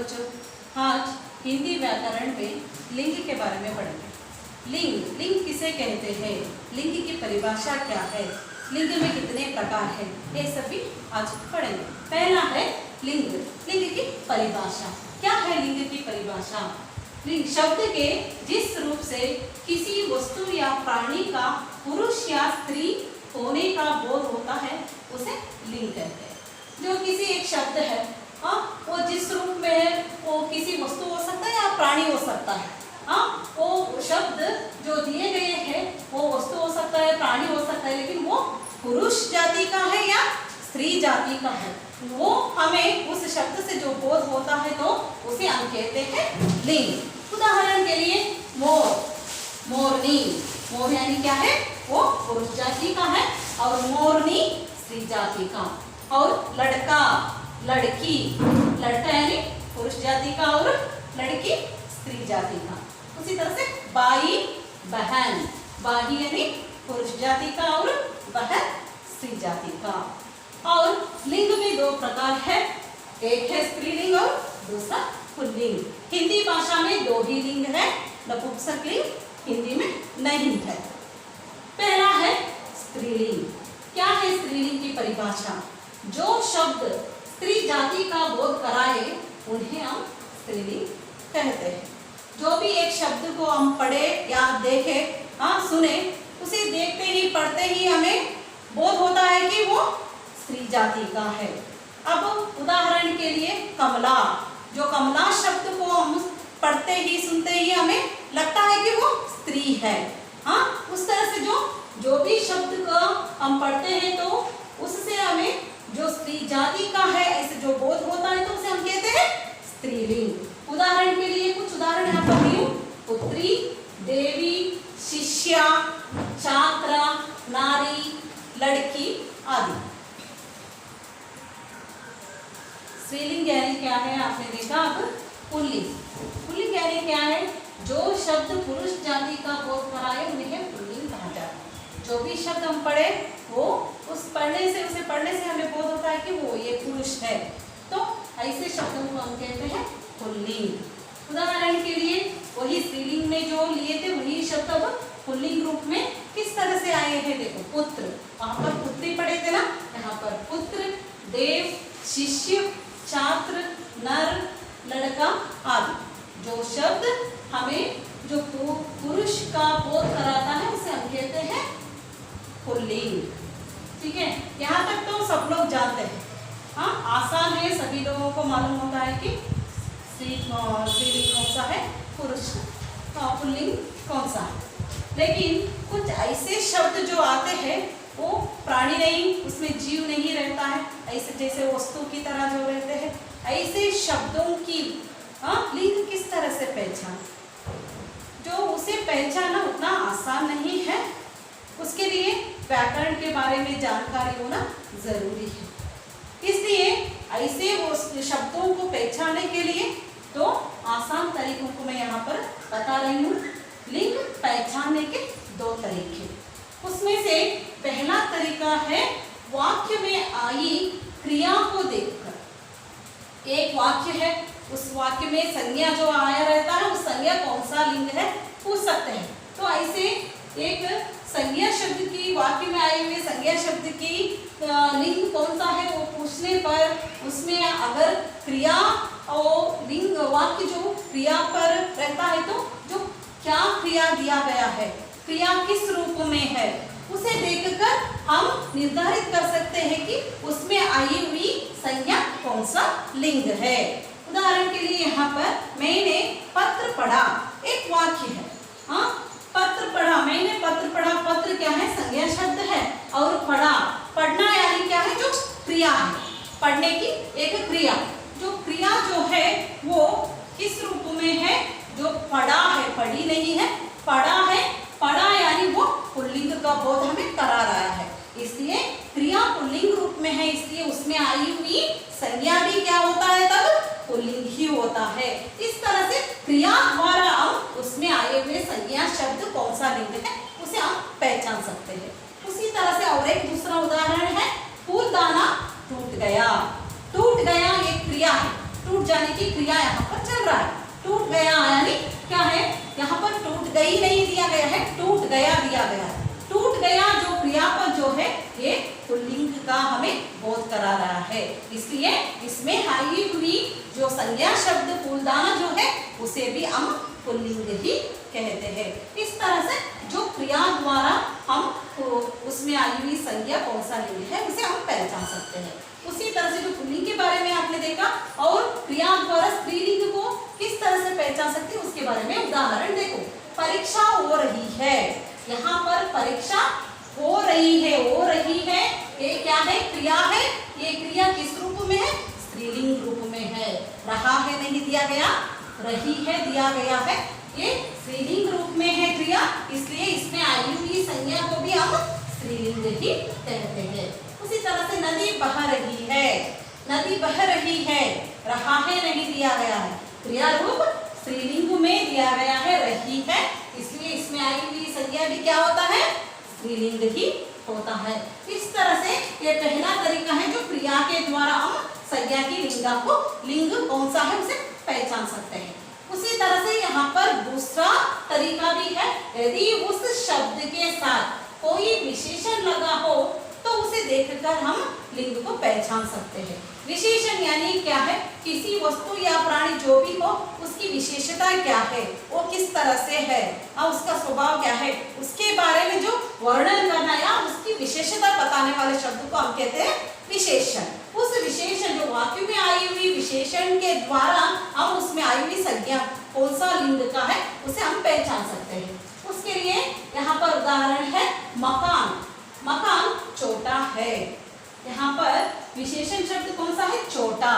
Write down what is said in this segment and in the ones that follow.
बच्चों, आज हिंदी व्याकरण में लिंग के बारे में पढ़ेंगे। लिंग किसे कहते हैं, लिंग की परिभाषा क्या है, लिंग में कितने प्रकार हैं, ये सभी आज पढ़ेंगे। पहला है लिंग की परिभाषा। क्या है लिंग की परिभाषा? लिंग शब्द के जिस रूप से किसी वस्तु या प्राणी का पुरुष या स्त्री होने का बोध होता है उसे लिंग कहते हैं। जो किसी एक शब्द है, वो जिस रूप में है, वो किसी वस्तु हो सकता है या प्राणी हो सकता है। वो शब्द जो दिए गए हैं वो वस्तु हो सकता है, प्राणी हो सकता है, लेकिन वो पुरुष जाति का है या स्त्री जाति का है, वो हमें उस शब्द से जो बोध होता है तो उसे हम कहते हैं लिंग। उदाहरण के लिए मोर, मोरनी, मोर यानी क्या है, वो पुरुष जाति का है और मोरनी स्त्री जाति का। और लड़का, लड़की, लड़का यानी पुरुष जाति का और लड़की स्त्री जाति का। उसी तरह से बाई, बहन, बाई यानी पुरुष जाति का और बहन स्त्री जाति का। और लिंग में दो प्रकार है, एक है स्त्रीलिंग और दूसरा पुल्लिंग। हिंदी भाषा में दो ही लिंग है, नपुंसक लिंग हिंदी में नहीं है। पहला है स्त्रीलिंग। क्या है स्त्रीलिंग की परिभाषा? जो शब्द स्त्री जाति का बोध कराए उन्हें हम स्त्रीलिंग कहते हैं। जो भी एक शब्द को हम पढ़े या देखे, सुने, उसे देखते ही पढ़ते ही हमें बोध होता है कि वो स्त्री जाति का है। अब उदाहरण के लिए कमला, जो कमला शब्द को हम पढ़ते ही सुनते ही हमें लगता है कि वो स्त्री है। उस तरह से जो भी शब्द को हम पढ़ते हैं तो उससे हमें जो स्त्री जाति का है ऐसे जो बोध होता है तो उसे हम कहते हैं स्त्रीलिंग। उदाहरण के लिए कुछ उदाहरण यहाँ पर दिए, पुत्री, देवी, शिष्या, छात्रा, नारी, लड़की आदि। स्त्रीलिंग यानी क्या है आपने देखा। अब पुल्लिंग, पुल्लिंग यानी क्या है? जो शब्द पुरुष जाति का बोध कराए उन्हें पुल्लिंग कहा जाता है। जो भी शब्द हम पढ़े वो उसे पढ़ने से हमें बोध होता है कि वो ये पुरुष है, तो ऐसे शब्दों को हम कहते हैं पुल्लिंग। उदाहरण के लिए वही स्त्रीलिंग में जो लिए थे वही शब्द अब पुल्लिंग रूप में किस तरह से आए हैं। देखो पुत्र, वहां पर पुत्री पढ़े थे ना, यहाँ पर पुत्र, देव, शिष्य, छात्र, नर, लड़का आदि। जो शब्द हमें जो पुरुष का बोध कराता है उसे हम कहते हैं पुल्लिंग। ठीक है, यहाँ तक तो सब लोग जानते हैं। आसान है, सभी लोगों को मालूम होता है कि स्त्रीलिंग कौन सा है, पुरुष पुल्लिंग कौन सा है। लेकिन कुछ ऐसे शब्द जो आते हैं वो प्राणी नहीं, उसमें जीव नहीं रहता है, ऐसे जैसे वस्तु की तरह जो रहते हैं, ऐसे शब्दों की लिंग किस तरह से पहचान, जो उसे पहचानना उतना आसान नहीं है। उसके लिए व्याकरण के बारे में जानकारी होना जरूरी है। इसलिए ऐसे वो शब्दों को पहचानने के लिए तो आसान तरीकों को मैं यहाँ पर बता रही हूँ। लिंग पहचानने के दो तरीके, उसमें से पहला तरीका है वाक्य में आई क्रिया को देखकर। एक वाक्य है, उस वाक्य में संज्ञा जो आया रहता है उस संज्ञा कौन सा लिंग है पूछ सकते हैं। तो ऐसे एक संज्ञा शब्द की, वाक्य में आए हुए संज्ञा शब्द की लिंग कौन सा है वो पूछने पर उसमें अगर क्रिया और लिंग वाक्य जो क्रिया पर रहता है तो जो क्या क्रिया दिया गया है, क्रिया किस रूप में है, उसे देखकर हम निर्धारित कर सकते हैं कि उसमें आई हुई संज्ञा कौन सा लिंग है। उदाहरण के लिए यहाँ पर मैंने पत्र पढ़ा, एक वाक्य है। पत्र पढ़ा, मैंने पत्र पढ़ा, पत्र क्या है, संज्ञा शब्द है, और पढ़ा, पढ़ना यानी क्या है, जो क्रिया है, पढ़ने की एक क्रिया। जो क्रिया जो है वो किस रूप में है, जो पढ़ा है, पढ़ी नहीं है, पढ़ा है, पढ़ा यानी वो पुल्लिंग का बोध हमें करा रहा है, इसलिए क्रिया पुल्लिंग रूप में है, इसलिए उसमें आई हुई संज्ञा भी क्या होता है, तब पुल्लिंग ही होता है। इस तरह से क्रिया द्वारा हम उसमें आए हुए संज्ञा शब्द कौन सा लिंग है उसे हम पहचान सकते हैं। उसी तरह से और एक दूसरा उदाहरण है, फूलदाना टूट गया। टूट गया एक क्रिया है, टूट टूट जाने की क्रिया यहाँ पर चल रहा है। टूट गया यानी क्या है, यहाँ पर टूट गई नहीं दिया गया है, टूट गया दिया गया है। टूट गया जो क्रियापद जो है ये पुल्लिंग का हमें बोध करा रहा है, इसलिए इसमें आई हुई जो संज्ञा शब्द फूलदाना जो है उसे भी हम पुल्लिंग ही कहते हैं। इस तरह से जो क्रिया द्वारा हम उसमें आई हुई संज्ञा कौन सा लिंग है उसे हम पहचान सकते हैं। उसी तरह से जो पुल्लिंग के बारे में आपने देखा और क्रिया द्वारा स्त्रीलिंग को किस तरह से पहचान सकते हैं उसके बारे में उदाहरण देखो। परीक्षा हो रही है, यहाँ पर परीक्षा हो रही है, ये क्या है, क्रिया है। ये क्रिया किस रूप में है, स्त्रीलिंग रूप में है। रहा है नहीं दिया गया, रही है दिया गया है, ये स्त्रीलिंग रूप में है क्रिया, इसलिए इसमें आई हुई संज्ञा को भी हम स्त्रीलिंग ही कहते हैं। उसी तरह से नदी बह रही है, नदी बह रही है, रहा है नहीं दिया गया है, क्रिया रूप स्त्रीलिंग में दिया गया है, रही है, इसलिए इसमें आई हुई संज्ञा भी क्या होता है, स्त्रीलिंग ही होता है। इस तरह से ये पहला तरीका है जो क्रिया के द्वारा हम संज्ञा की लिंगा को, लिंग कौन सा है उसे पहचान सकते हैं। उसी तरह से यहाँ पर दूसरा तरीका भी है, यदि उस शब्द के साथ कोई विशेषण लगा हो तो उसे देखकर हम लिंग को पहचान सकते हैं। विशेषण यानी क्या है, किसी वस्तु या प्राणी जो भी हो उसकी विशेषता क्या है, वो किस तरह से है और उसका स्वभाव क्या है, उसके बारे में जो वर्णन करना या उसकी विशेषता बताने वाले शब्द को हम कहते हैं विशेषण। उस विशेषण जो वाक्य में आई हुई विशेषण के द्वारा हम उसमें आई हुई संज्ञा कौन सा लिंग का है उसे हम पहचान सकते हैं। उसके लिए यहाँ पर उदाहरण है मकान, मकान छोटा है, यहाँ पर विशेषण शब्द कौन सा है, छोटा।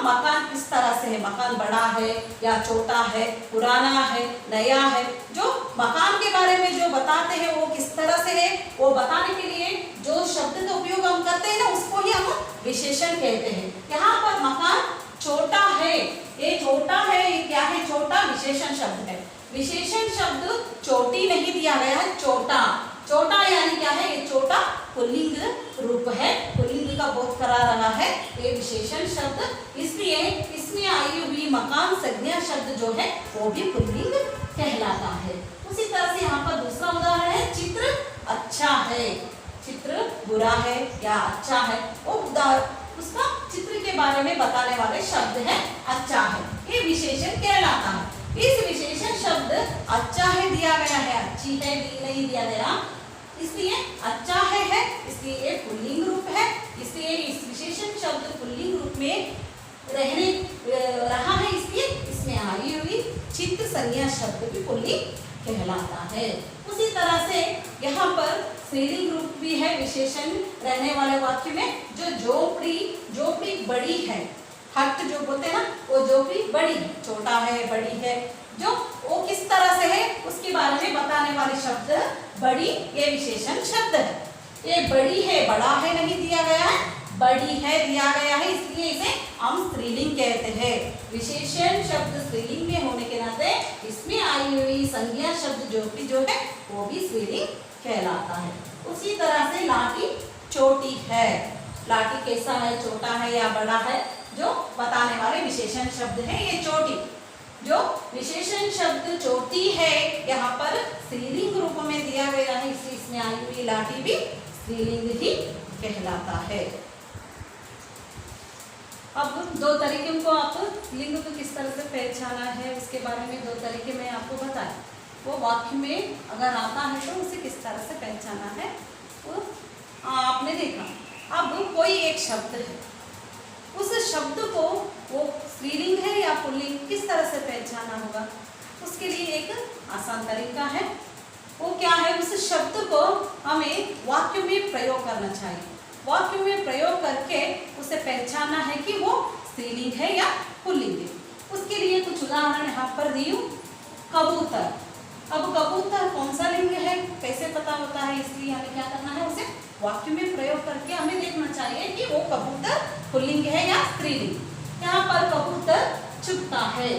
मकान किस तरह से है, मकान बड़ा है या छोटा है, पुराना है, नया है, जो मकान के बारे में जो बताते हैं वो किस तरह से है वो बताने के लिए जो शब्द का उपयोग हम करते हैं ना उसको ही हम विशेषण कहते हैं। यहाँ पर मकान छोटा है, ये छोटा है, ये क्या है, छोटा विशेषण शब्द है। विशेषण शब्द चोटी नहीं दिया गया है, छोटा। छोटा यानी क्या है, ये छोटा पुल्लिंग रूप है, पुल्लिंग का बोध करा रहा है ये विशेषण शब्द, इसलिए इसमें आई हुई मकान संज्ञा शब्द जो है वो भी पुल्लिंग कहलाता है। उसी तरह से यहाँ पर दूसरा उदाहरण है चित्र अच्छा है, चित्र बुरा है या अच्छा है, वो उसका चित्र के बारे में बताने वाले शब्द है अच्छा है, ये विशेषण कहलाता है। इस विशेषण शब्द अच्छा है दिया गया है, अच्छी है नहीं दिया गया, इसलिए अच्छा है इसलिए ये पुल्लिंग रूप है, इसलिए इस विशेषण शब्द पुल्लिंग रूप में रहा है, इसलिए इसमें आई हुई चित्र संज्ञा शब्द भी पुल्लिंग कहलाता है। उसी तरह से यहाँ पर स्त्रीलिंग रूप भी है विशेषण रहने वाले वाक्य में, जो झोपड़ी बड़ी है, हट जो बोलते हैं ना वो झोपड़ी बड़ी है, छोटा है बड़ी है, जो वो किस तरह से है उसके बारे में बताने वाले शब्द बड़ी, ये विशेषण शब्द है। ये बड़ी है, बड़ा है नहीं दिया गया है, बड़ी है दिया गया है, इसलिए इसे हम स्त्रीलिंग कहते हैं। विशेषण शब्द स्त्रीलिंग में होने के नाते इसमें आई हुई संज्ञा शब्द झोपड़ी जो है वो भी स्त्रीलिंग कहलाता है। उसी तरह से लाठी छोटी है, लाठी कैसा है, छोटा है या बड़ा है, जो बताने वाले विशेषण शब्द है ये चोटी। जो विशेषण शब्द चोटी है यहाँ पर स्त्रीलिंग रूप में दिया गया है, इसलिए इसमें आई हुई लाठी भी स्त्रीलिंग ही कहलाता है। अब दो तरीके को आप लिंग को किस तरह से पहचाना है उसके बारे में दो तरीके मैं आपको बताया, वो वाक्य में अगर आता है तो उसे किस तरह से पहचाना है वो आपने देखा। अब कोई एक शब्द है, उस शब्द को वो स्त्रीलिंग है या पुल्लिंग किस तरह से पहचाना होगा, उसके लिए एक आसान तरीका है। वो क्या है, उस शब्द को हमें वाक्य में प्रयोग करना चाहिए, वाक्य में प्रयोग करके उसे पहचानना है कि वो स्त्रीलिंग है या पुल्लिंग है। उसके लिए कुछ उदाहरण यहाँ पर दी हूँ। कबूतर, अब कबूतर कौन सा लिंग है कैसे पता होता है, इसलिए हमें क्या करना है, उसे वाक्य में प्रयोग करके हमें देखना चाहिए कि वो कबूतर पुल्लिंग है या स्त्रीलिंग। यहाँ पर कबूतर चुगता है,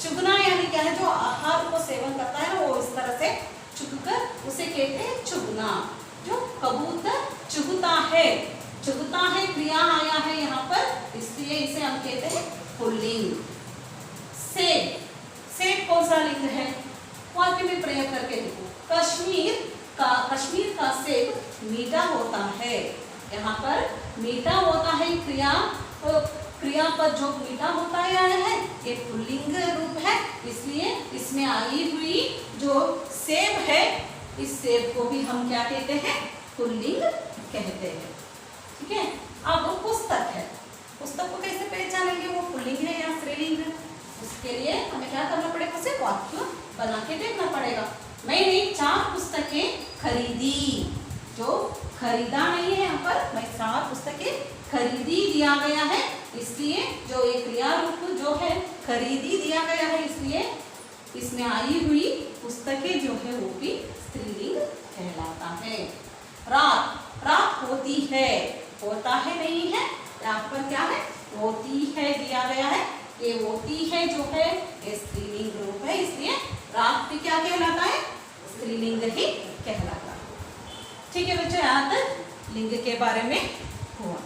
चुगना यानी क्या है, जो आहार को सेवन करता है ना वो इस तरह से चुगकर उसे कहते हैं चुगना। जो कबूतर चुगता है, चुगता है क्रिया आया है यहाँ पर, इसलिए इसे हम कहते हैं पुल्लिंग। सेब, सेब कौन सा लिंग है? वाक्य में प्रयोग करके देखो। कश्मीर का सेब मीठा होता है। यहाँ पर मीठा होता है क्रियापद जो मीठा होता है आया है, ये पुल्लिंग रूप है, इसलिए इसमें आई हुई जो सेब है, इस सेब को भी हम क्या कहते हैं? पुल्लिंग कहते हैं। ठीक है। अब पुस्तक है, पुस्तक को कैसे पहचानेंगे वो पुल्लिंग है या स्त्रीलिंग है? उसके लिए हमें क्या करना पड़ेगा? उसे वाक्य बना के देखना पड़ेगा। मैंने 4 पुस्तकें खरीदी, जो खरीदा नहीं है यहाँ पर, मैं 4 पुस्तकें खरीदी दिया गया है, इसलिए जो एक क्रिया रूप जो है खरीदी दिया गया है, इसलिए इसमें आई हुई पुस्तकें जो है वो भी स्त्रीलिंग कहलाता है। रात, रात होती है, होता है नहीं है, यहाँ पर क्या है? होती है दिया गया है, ये होती है जो है ये स्त्रीलिंग रूप है, इसलिए रात भी क्या कहलाता है? स्त्रीलिंग ही कहलाता है। ठीक है बच्चों, यहाँ तक लिंग के बारे में हुआ।